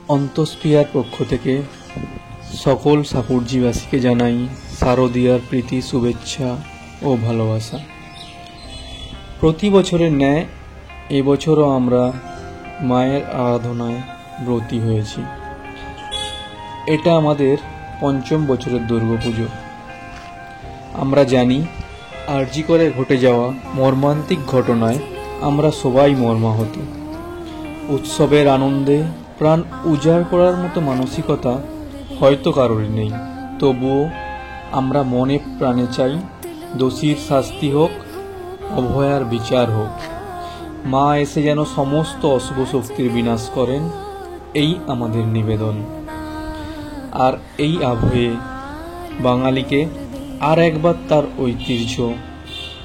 অন্তস্পিয়ার পক্ষ থেকে সকল সাপুরজিবাসীকে জানাই শারদীয়ার প্রীতি, শুভেচ্ছা ও ভালোবাসা। প্রতি বছরের ন্যায় এবছরও আমরা মায়ের আরাধনায় ব্রতী হয়েছি। এটা আমাদের পঞ্চম বছরের দুর্গাপুজো। আমরা জানি আরজি করে ঘটে যাওয়া মর্মান্তিক ঘটনায় আমরা সবাই মর্মাহত। উৎসবের আনন্দে প্রাণ উজাড় করার মতো মানসিকতা হয়তো কারোরই নেই, তবুও আমরা মনে প্রাণে চাই দোষীর শাস্তি হোক, অভয়ার বিচার হোক। মা এসে যেন সমস্ত অশুভ শক্তির বিনাশ করেন, এই আমাদের নিবেদন। আর এই আবহে বাঙালিকে আর একবার তার ঐতিহ্য,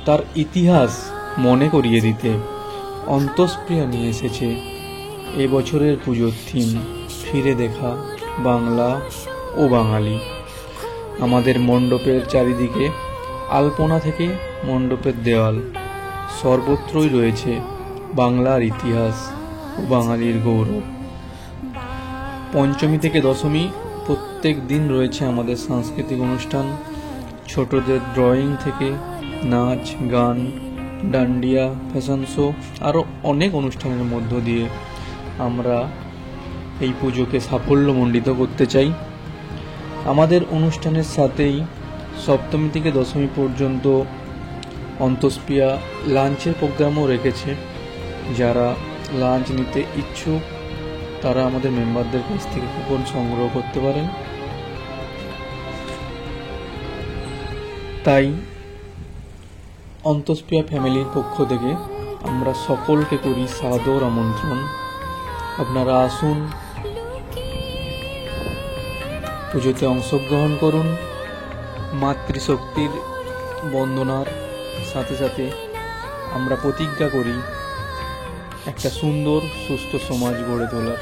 তার ইতিহাস মনে করিয়ে দিতে অন্তস্প্রিয়া নিয়ে এসেছে এবছরের পুজোর থিম, ফিরে দেখা বাংলা ও বাঙালি। আমাদের মণ্ডপের চারিদিকে আলপনা থেকে মণ্ডপের দেওয়াল সর্বত্রই রয়েছে বাংলার ইতিহাস ও বাঙালির গৌরব। পঞ্চমী থেকে দশমী প্রত্যেক দিন রয়েছে আমাদের সাংস্কৃতিক অনুষ্ঠান। ছোটদের ড্রয়িং থেকে নাচ, গান, ডান্ডিয়া, ফ্যাশন শো আরও অনেক অনুষ্ঠানের মধ্য দিয়ে আমরা এই পুজোকে সাফল্যমণ্ডিত করতে চাই। আমাদের অনুষ্ঠানের সাথেই সপ্তমী থেকে দশমী পর্যন্ত অন্তস্পিয়া লাঞ্চের প্রোগ্রামও রেখেছে। যারা লাঞ্চ নিতে ইচ্ছুক তারা আমাদের মেম্বারদের কাছ থেকে কুপন সংগ্রহ করতে পারেন। তাই অন্তস্পিয়া ফ্যামিলির পক্ষ থেকে আমরা সকলকে করি সাদর আমন্ত্রণ। আপনারা আসুন, পুজোতে অংশগ্রহণ করুন। মাতৃশক্তির বন্দনার সাথে সাথে আমরা প্রতিজ্ঞা করি একটা সুন্দর সুস্থ সমাজ গড়ে তোলার।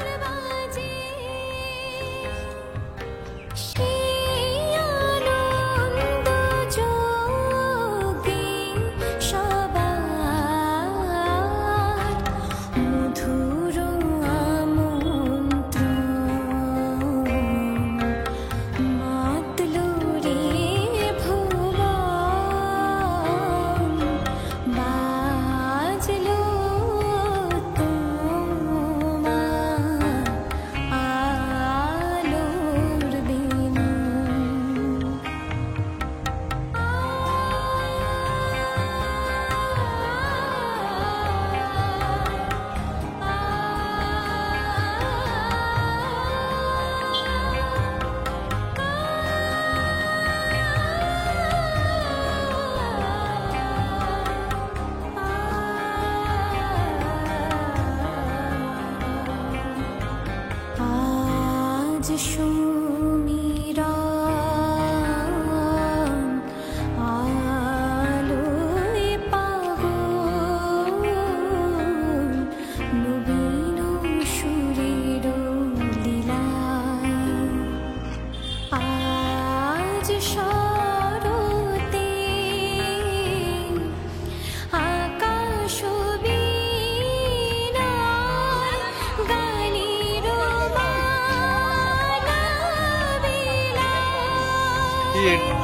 Ian.